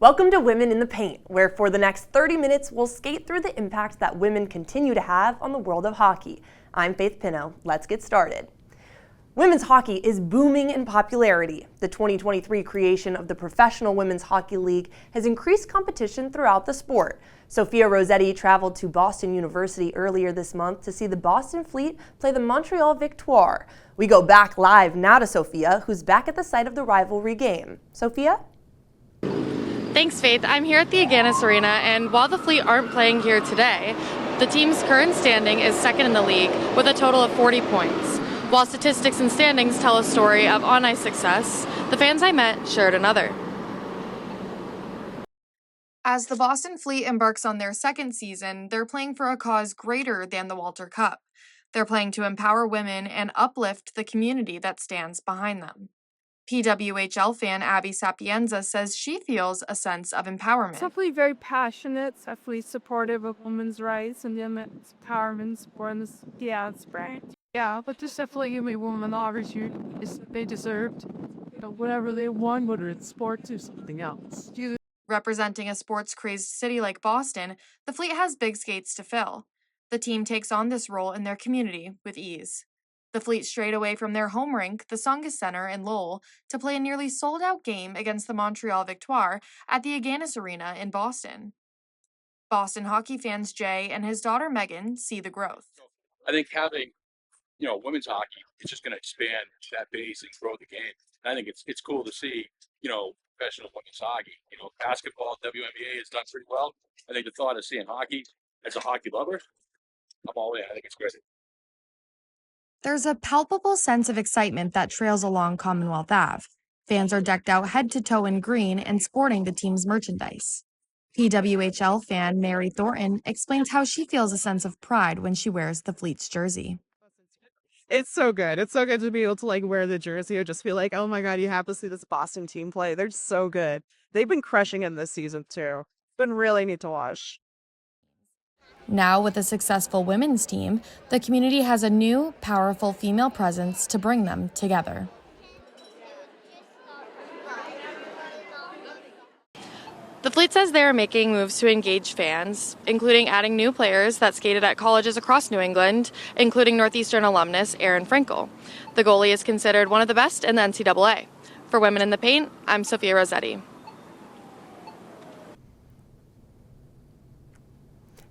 Welcome to Women in the Paint, where for the next 30 minutes we'll skate through the impact that women continue to have on the world of hockey. I'm Faith Pino. Let's get started. Women's hockey is booming in popularity. The 2023 creation of the Professional Women's Hockey League has increased competition throughout the sport. Sophia Rossetti traveled to Boston University earlier this month to see the Boston Fleet play the Montreal Victoire. We go back live now to Sophia, who's back at the site of the rivalry game. Sophia? Thanks, Faith. I'm here at the Agganis Arena, and while the Fleet aren't playing here today, the team's current standing is second in the league with a total of 40 points. While statistics and standings tell a story of on-ice success, the fans I met shared another. As the Boston Fleet embarks on their second season, they're playing for a cause greater than the Walter Cup. They're playing to empower women and uplift the community that stands behind them. PWHL fan Abby Sapienza says she feels a sense of empowerment. It's definitely very passionate, it's definitely supportive of women's rights and women's empowerment for this, it's right. Yeah, but this definitely give me women opportunities they deserved. Whatever they want, whether it's sports or something else. Representing a sports-crazed city like Boston, the Fleet has big skates to fill. The team takes on this role in their community with ease. The Fleet strayed away from their home rink, the Tsongas Center in Lowell, to play a nearly sold-out game against the Montreal Victoire at the Agganis Arena in Boston. Boston hockey fans Jay and his daughter Megan see the growth. I think having, women's hockey is just going to expand that base and grow the game. And I think it's cool to see, professional women's hockey. Basketball, WNBA has done pretty well. I think the thought of seeing hockey as a hockey lover, I'm all in. I think it's great. There's a palpable sense of excitement that trails along Commonwealth Ave. Fans are decked out head to toe in green and sporting the team's merchandise. PWHL fan Mary Thornton explains how she feels a sense of pride when she wears the Fleet's jersey. It's so good. It's so good to be able to wear the jersey or just feel like, oh my God, you have to see this Boston team play. They're so good. They've been crushing in this season too. It's been really neat to watch. Now, with a successful women's team, the community has a new, powerful female presence to bring them together. The Fleet says they are making moves to engage fans, including adding new players that skated at colleges across New England, including Northeastern alumnus Aaron Frankel. The goalie is considered one of the best in the NCAA. For Women in the Paint, I'm Sophia Rossetti.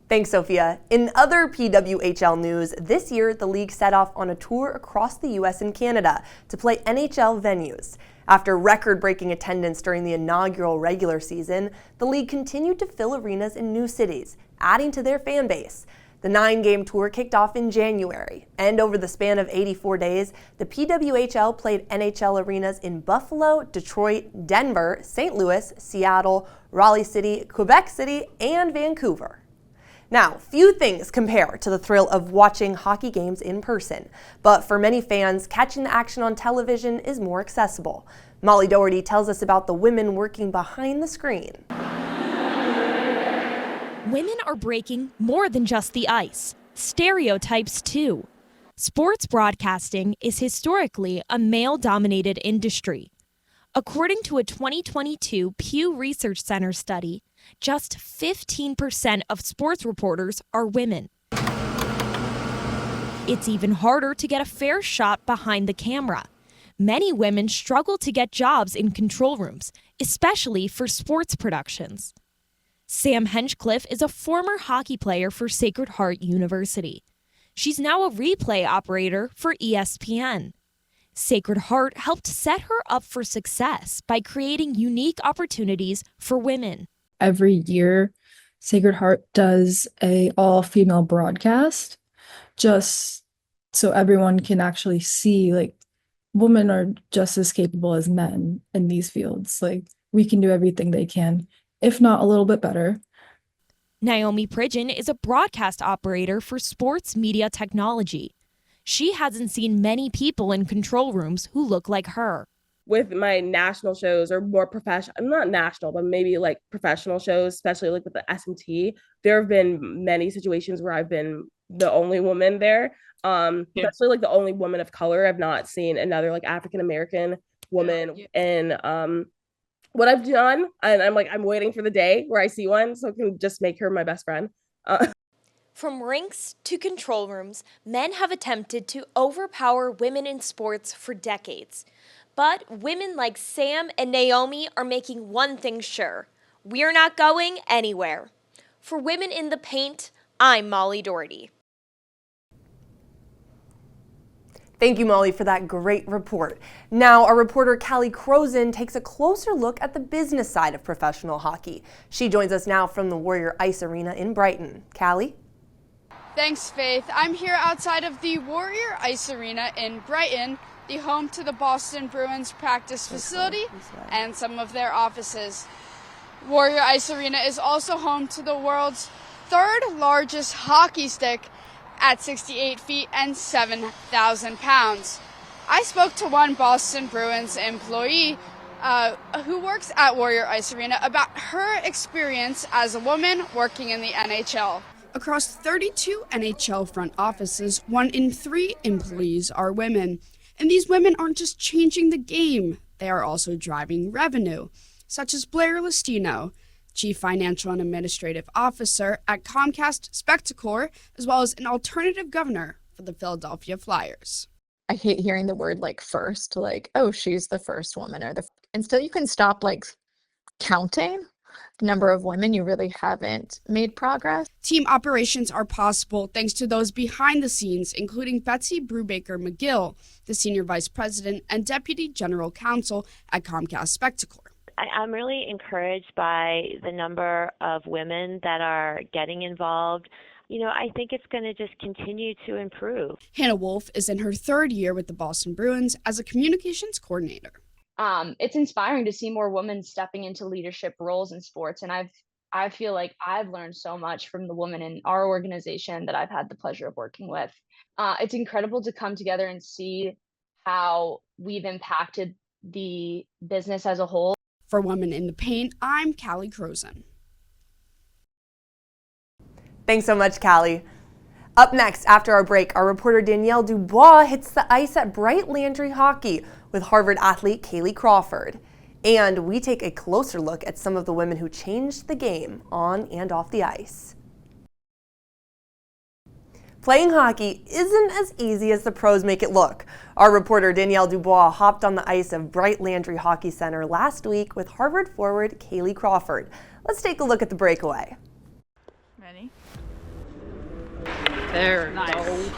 Thanks, Sophia. In other PWHL news, this year the league set off on a tour across the U.S. and Canada to play NHL venues. After record-breaking attendance during the inaugural regular season, the league continued to fill arenas in new cities, adding to their fan base. The 9-game tour kicked off in January, and over the span of 84 days, the PWHL played NHL arenas in Buffalo, Detroit, Denver, St. Louis, Seattle, Raleigh City, Quebec City, and Vancouver. Now, few things compare to the thrill of watching hockey games in person, but for many fans, catching the action on television is more accessible. Molly Doherty tells us about the women working behind the screen. Women are breaking more than just the ice, stereotypes too. Sports broadcasting is historically a male-dominated industry. According to a 2022 Pew Research Center study, just 15% of sports reporters are women. It's even harder to get a fair shot behind the camera. Many women struggle to get jobs in control rooms, especially for sports productions. Sam Henchcliffe is a former hockey player for Sacred Heart University. She's now a replay operator for ESPN. Sacred Heart helped set her up for success by creating unique opportunities for women. Every year, Sacred Heart does a all-female broadcast just so everyone can actually see, women are just as capable as men in these fields. We can do everything they can, if not a little bit better. Naomi Pridgeon is a broadcast operator for Sports Media Technology. She hasn't seen many people in control rooms who look like her. With my national shows or more professional, I'm not national, but maybe professional shows, especially with the S&T, there have been many situations where I've been the only woman there. Especially the only woman of color. I've not seen another African-American woman in what I've done, and I'm waiting for the day where I see one so I can just make her my best friend. From rinks to control rooms, men have attempted to overpower women in sports for decades. But women like Sam and Naomi are making one thing sure: we're not going anywhere. For Women in the Paint, I'm Molly Doherty. Thank you, Molly, for that great report. Now, our reporter Callie Crozen takes a closer look at the business side of professional hockey. She joins us now from the Warrior Ice Arena in Brighton. Callie? Thanks, Faith. I'm here outside of the Warrior Ice Arena in Brighton, the home to the Boston Bruins practice facility and some of their offices. Warrior Ice Arena is also home to the world's third largest hockey stick at 68 feet and 7,000 pounds. I spoke to one Boston Bruins employee who works at Warrior Ice Arena about her experience as a woman working in the NHL. Across 32 NHL front offices, 1 in 3 employees are women. And these women aren't just changing the game, they are also driving revenue, such as Blair Listino, Chief Financial and Administrative Officer at Comcast Spectacor, as well as an alternative governor for the Philadelphia Flyers. I hate hearing the word like first, like, oh, she's the first woman until you can stop like counting the number of women, you really haven't made progress. Team operations are possible thanks to those behind the scenes, including Betsy Brubaker McGill, the Senior Vice President and Deputy General Counsel at Comcast Spectacor. I'm really encouraged by the number of women that are getting involved. I think it's going to just continue to improve. Hannah Wolf is in her 3rd year with the Boston Bruins as a communications coordinator. It's inspiring to see more women stepping into leadership roles in sports, and I feel like I've learned so much from the women in our organization that I've had the pleasure of working with. It's incredible to come together and see how we've impacted the business as a whole. For Women in the Paint, I'm Callie Crozen. Thanks so much, Callie. Up next, after our break, our reporter Danielle Dubois hits the ice at Bright Landry Hockey with Harvard athlete Kaylee Crawford. And we take a closer look at some of the women who changed the game on and off the ice. Playing hockey isn't as easy as the pros make it look. Our reporter Danielle Dubois hopped on the ice of Bright Landry Hockey Center last week with Harvard forward Kaylee Crawford. Let's take a look at the breakaway. Ready? There. Nice.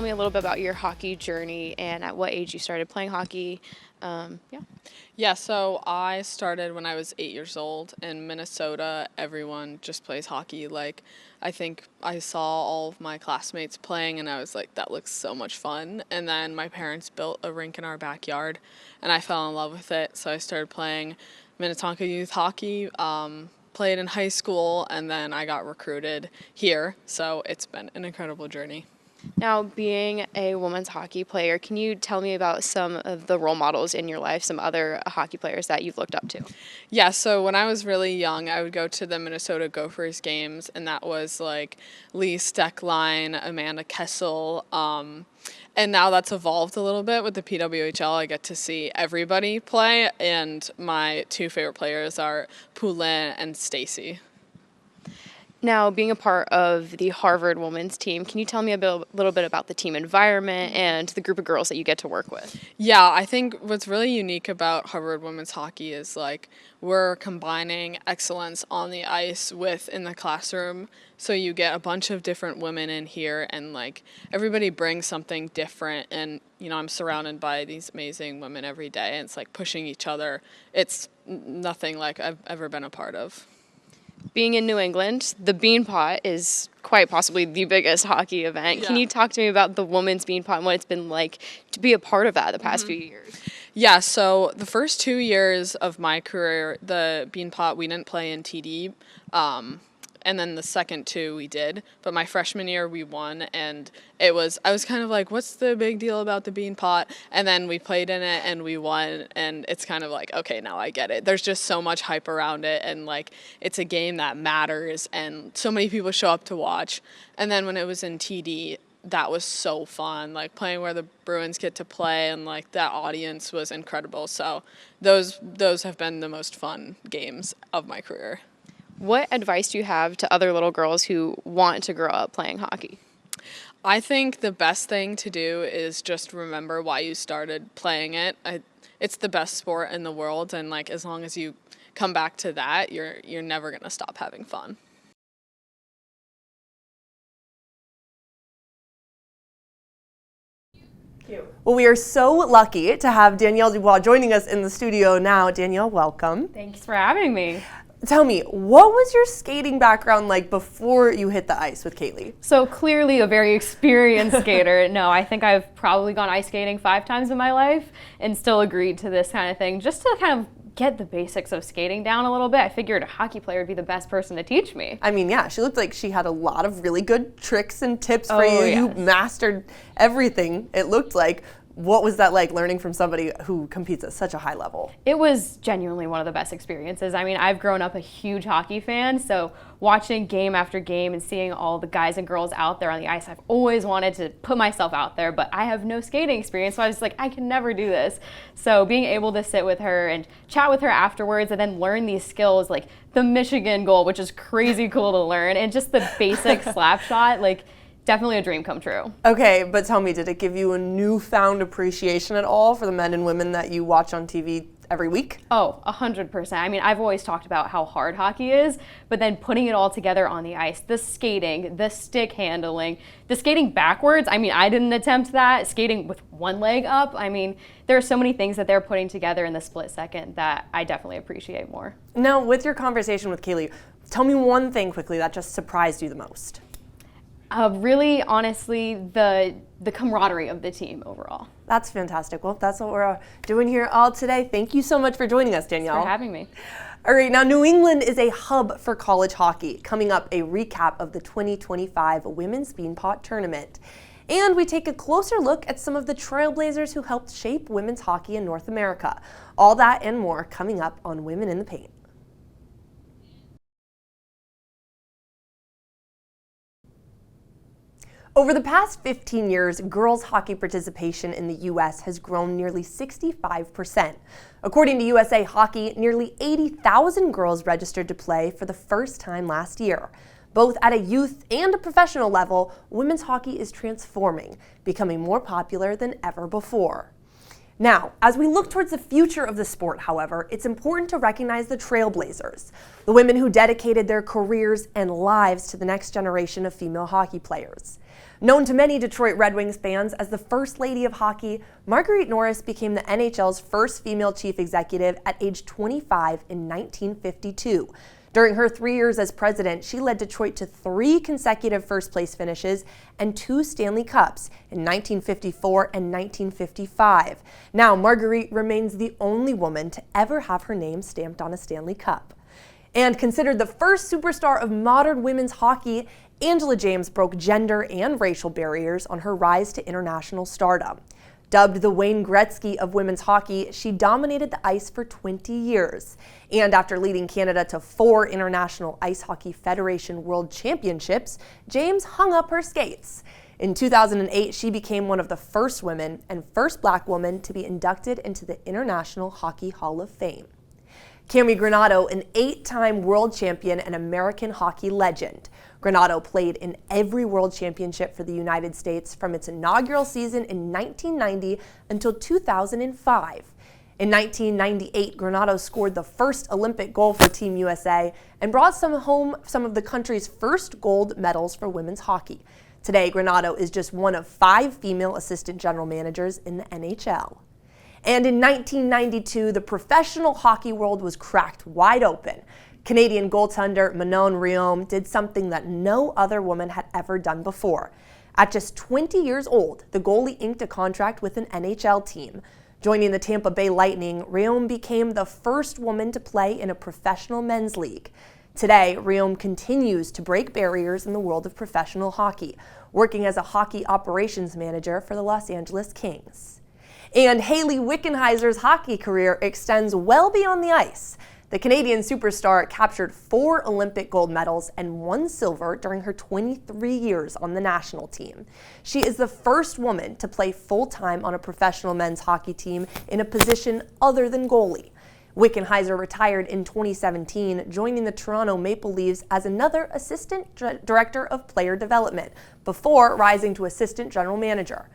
tell me a little bit about your hockey journey and at what age you started playing hockey. Yeah, so I started when I was 8 years old. In Minnesota, everyone just plays hockey. Like, I think I saw all of my classmates playing, and I was like, that looks so much fun. And then my parents built a rink in our backyard, and I fell in love with it. So I started playing Minnetonka youth hockey, played in high school, and then I got recruited here. So it's been an incredible journey. Now, being a women's hockey player, can you tell me about some of the role models in your life, some other hockey players that you've looked up to? Yeah, so when I was really young, I would go to the Minnesota Gophers games, and that was like Lee Steckline, Amanda Kessel, and now that's evolved a little bit with the PWHL. I get to see everybody play, and my two favorite players are Poulin and Stacy. Now, being a part of the Harvard women's team, can you tell me a little bit about the team environment and the group of girls that you get to work with? Yeah, I think what's really unique about Harvard women's hockey is like we're combining excellence on the ice with in the classroom. So you get a bunch of different women in here, and like everybody brings something different. And you know, I'm surrounded by these amazing women every day, and it's like pushing each other. It's nothing like I've ever been a part of. Being in New England, the Beanpot is quite possibly the biggest hockey event. Yeah. Can you talk to me about the women's Beanpot and what it's been like to be a part of that the past few years? Yeah, so the first 2 years of my career, the Beanpot, we didn't play in TD. And then the second two we did, but my freshman year we won, and I was kind of like, what's the big deal about the Beanpot? And then we played in it and we won, and it's kind of like, okay, now I get it. There's just so much hype around it, and like it's a game that matters, and so many people show up to watch. And then when it was in TD, that was so fun, like playing where the Bruins get to play, and like that audience was incredible. So those have been the most fun games of my career. What advice do you have to other little girls who want to grow up playing hockey? I think the best thing to do is just remember why you started playing it. It's the best sport in the world, and like as long as you come back to that, you're never going to stop having fun. Well, we are so lucky to have Danielle Dubois joining us in the studio now. Danielle, welcome. Thanks for having me. Tell me, what was your skating background like before you hit the ice with Kaylee? So clearly a very experienced skater. No, I think I've probably gone ice skating 5 times in my life and still agreed to this kind of thing just to kind of get the basics of skating down a little bit. I figured a hockey player would be the best person to teach me. I mean, yeah, she looked like she had a lot of really good tricks and tips for you. Yes. You mastered everything, it looked like. What was that like, learning from somebody who competes at such a high level? It was genuinely one of the best experiences. I mean, I've grown up a huge hockey fan, so watching game after game and seeing all the guys and girls out there on the ice, I've always wanted to put myself out there, but I have no skating experience, so I was just like, I can never do this. So being able to sit with her and chat with her afterwards and then learn these skills, like the Michigan goal, which is crazy cool to learn, and just the basic slap shot, like definitely a dream come true. Okay, but tell me, did it give you a newfound appreciation at all for the men and women that you watch on TV every week? Oh, 100%. I mean, I've always talked about how hard hockey is, but then putting it all together on the ice, the skating, the stick handling, the skating backwards. I mean, I didn't attempt that. Skating with one leg up. I mean, there are so many things that they're putting together in the split second that I definitely appreciate more. Now, with your conversation with Kaylee, tell me one thing quickly that just surprised you the most. Really, honestly, the camaraderie of the team overall. That's fantastic. Well, that's what we're doing here all today. Thank you so much for joining us, Danielle. Thanks for having me. All right, now New England is a hub for college hockey. Coming up, a recap of the 2025 Women's Beanpot Tournament. And we take a closer look at some of the trailblazers who helped shape women's hockey in North America. All that and more coming up on Women in the Paint. Over the past 15 years, girls hockey participation in the U.S. has grown nearly 65%. According to USA Hockey, nearly 80,000 girls registered to play for the first time last year. Both at a youth and a professional level, women's hockey is transforming, becoming more popular than ever before. Now, as we look towards the future of the sport, however, it's important to recognize the trailblazers, the women who dedicated their careers and lives to the next generation of female hockey players. Known to many Detroit Red Wings fans as the First Lady of Hockey, Marguerite Norris became the NHL's first female chief executive at age 25 in 1952. During her 3 years as president, she led Detroit to 3 consecutive first-place finishes and 2 Stanley Cups in 1954 and 1955. Now, Marguerite remains the only woman to ever have her name stamped on a Stanley Cup. And considered the first superstar of modern women's hockey, Angela James broke gender and racial barriers on her rise to international stardom. Dubbed the Wayne Gretzky of women's hockey, she dominated the ice for 20 years. And after leading Canada to 4 International Ice Hockey Federation World Championships, James hung up her skates. In 2008, she became one of the first women and first Black woman to be inducted into the International Hockey Hall of Fame. Cammi Granato, an 8-time world champion and American hockey legend. Granato played in every world championship for the United States from its inaugural season in 1990 until 2005. In 1998, Granato scored the first Olympic goal for Team USA and brought home some of the country's first gold medals for women's hockey. Today, Granato is just one of 5 female assistant general managers in the NHL. And in 1992, the professional hockey world was cracked wide open. Canadian goaltender Manon Rhéaume did something that no other woman had ever done before. At just 20 years old, the goalie inked a contract with an NHL team. Joining the Tampa Bay Lightning, Rhéaume became the first woman to play in a professional men's league. Today, Rhéaume continues to break barriers in the world of professional hockey, working as a hockey operations manager for the Los Angeles Kings. And Hayley Wickenheiser's hockey career extends well beyond the ice. The Canadian superstar captured 4 Olympic gold medals and 1 silver during her 23 years on the national team. She is the first woman to play full-time on a professional men's hockey team in a position other than goalie. Wickenheiser retired in 2017, joining the Toronto Maple Leafs as another assistant director of player development, before rising to assistant general manager.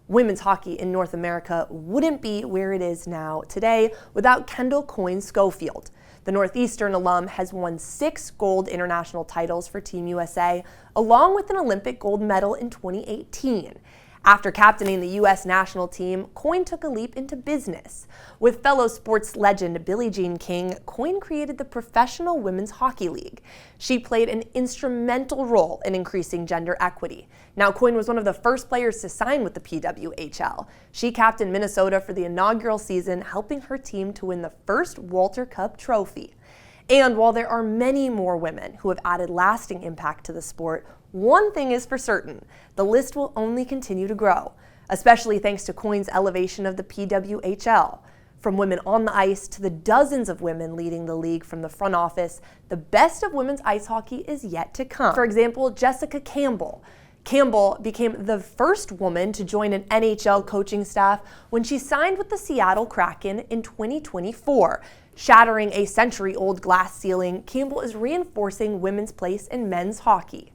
Women's hockey in North America wouldn't be where it is now today without Kendall Coyne Schofield. The Northeastern alum has won 6 gold international titles for Team USA, along with an Olympic gold medal in 2018. After captaining the U.S. national team, Coyne took a leap into business. With fellow sports legend Billie Jean King, Coyne created the Professional Women's Hockey League. She played an instrumental role in increasing gender equity. Now, Coyne was one of the first players to sign with the PWHL. She captained Minnesota for the inaugural season, helping her team to win the first Walter Cup trophy. And while there are many more women who have added lasting impact to the sport, one thing is for certain: the list will only continue to grow, especially thanks to Coyne's elevation of the PWHL. From women on the ice to the dozens of women leading the league from the front office, the best of women's ice hockey is yet to come. For example, Jessica Campbell. Campbell became the first woman to join an NHL coaching staff when she signed with the Seattle Kraken in 2024. Shattering a century-old glass ceiling, Campbell is reinforcing women's place in men's hockey.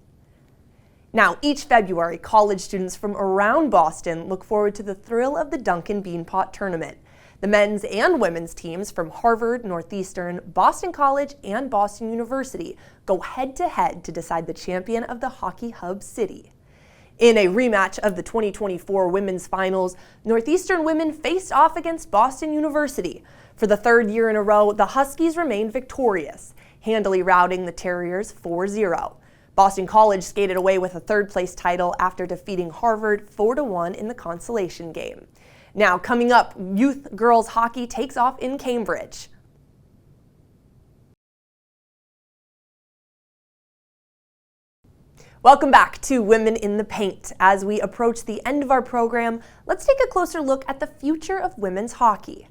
Now, each February, college students from around Boston look forward to the thrill of the Duncan Beanpot Tournament. The men's and women's teams from Harvard, Northeastern, Boston College, and Boston University go head-to-head to decide the champion of the hockey hub city. In a rematch of the 2024 women's finals, Northeastern women faced off against Boston University. For the 3rd year in a row, the Huskies remained victorious, handily routing the Terriers 4-0. Boston College skated away with a 3rd-place title after defeating Harvard 4-1 in the consolation game. Now, coming up, youth girls hockey takes off in Cambridge. Welcome back to Women in the Paint. As we approach the end of our program, let's take a closer look at the future of women's hockey.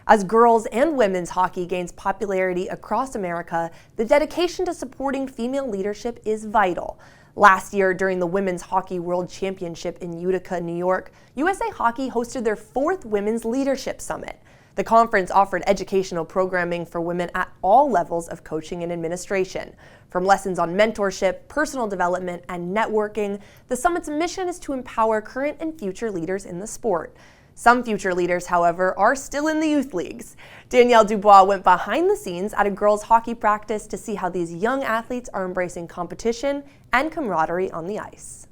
As girls and women's hockey gains popularity across America, the dedication to supporting female leadership is vital. Last year, during the Women's Hockey World Championship in Utica, New York, USA Hockey hosted their 4th Women's Leadership Summit. The conference offered educational programming for women at all levels of coaching and administration. From lessons on mentorship, personal development, and networking, the summit's mission is to empower current and future leaders in the sport. Some future leaders, however, are still in the youth leagues. Danielle Dubois went behind the scenes at a girls' hockey practice to see how these young athletes are embracing competition and camaraderie on the ice.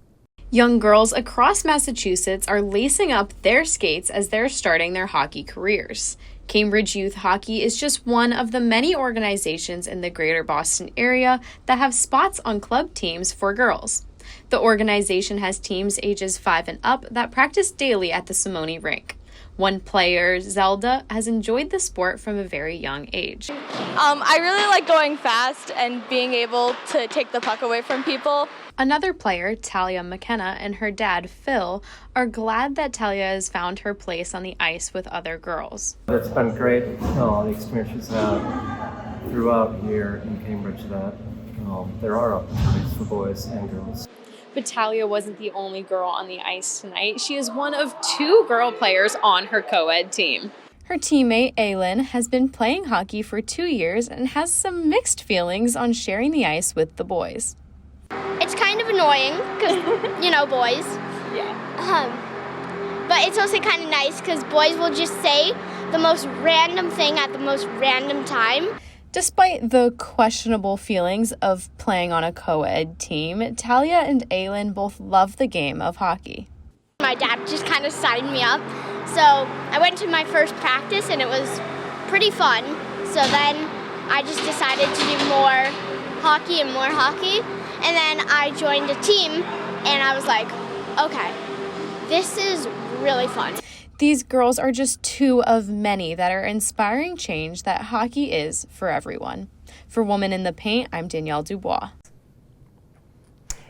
Young girls across Massachusetts are lacing up their skates as they're starting their hockey careers. Cambridge Youth Hockey is just one of the many organizations in the greater Boston area that have spots on club teams for girls. The organization has teams ages 5 and up that practice daily at the Simone rink. One player, Zelda, has enjoyed the sport from a very young age. I really like going fast and being able to take the puck away from people. Another player, Talia McKenna, and her dad, Phil, are glad that Talia has found her place on the ice with other girls. It's been great, the experience she's had throughout here in Cambridge, that there are opportunities for boys and girls. But Talia wasn't the only girl on the ice tonight. She is one of 2 girl players on her co-ed team. Her teammate, Aylin, has been playing hockey for 2 years and has some mixed feelings on sharing the ice with the boys. It's kind of annoying because, boys. Yeah. But it's also kind of nice because boys will just say the most random thing at the most random time. Despite the questionable feelings of playing on a co-ed team, Talia and Aylin both love the game of hockey. My dad just kind of signed me up. So I went to my first practice and it was pretty fun. So then I just decided to do more hockey and more hockey. And then I joined a team and I was like, okay, this is really fun. These girls are just 2 of many that are inspiring change that hockey is for everyone. For Woman in the Paint, I'm Danielle Dubois.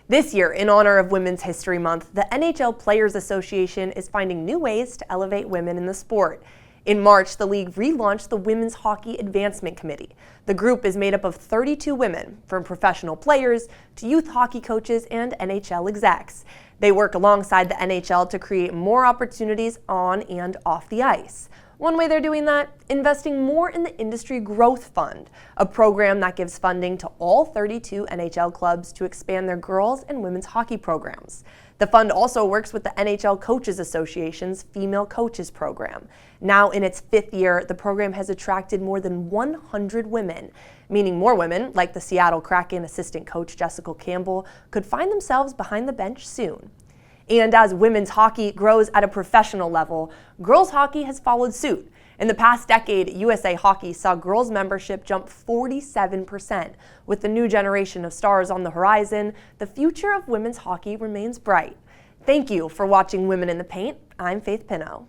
This year, in honor of Women's History Month, the NHL Players Association is finding new ways to elevate women in the sport. In March, the league relaunched the Women's Hockey Advancement Committee. The group is made up of 32 women, from professional players to youth hockey coaches and NHL execs. They work alongside the NHL to create more opportunities on and off the ice. One way they're doing that, investing more in the Industry Growth Fund, a program that gives funding to all 32 NHL clubs to expand their girls and women's hockey programs. The fund also works with the NHL Coaches Association's Female Coaches Program. Now in its 5th year, the program has attracted more than 100 women, meaning more women, like the Seattle Kraken assistant coach Jessica Campbell, could find themselves behind the bench soon. And as women's hockey grows at a professional level, girls hockey has followed suit. In the past decade, USA Hockey saw girls' membership jump 47%. With the new generation of stars on the horizon, the future of women's hockey remains bright. Thank you for watching Women in the Paint. I'm Faith Pinot.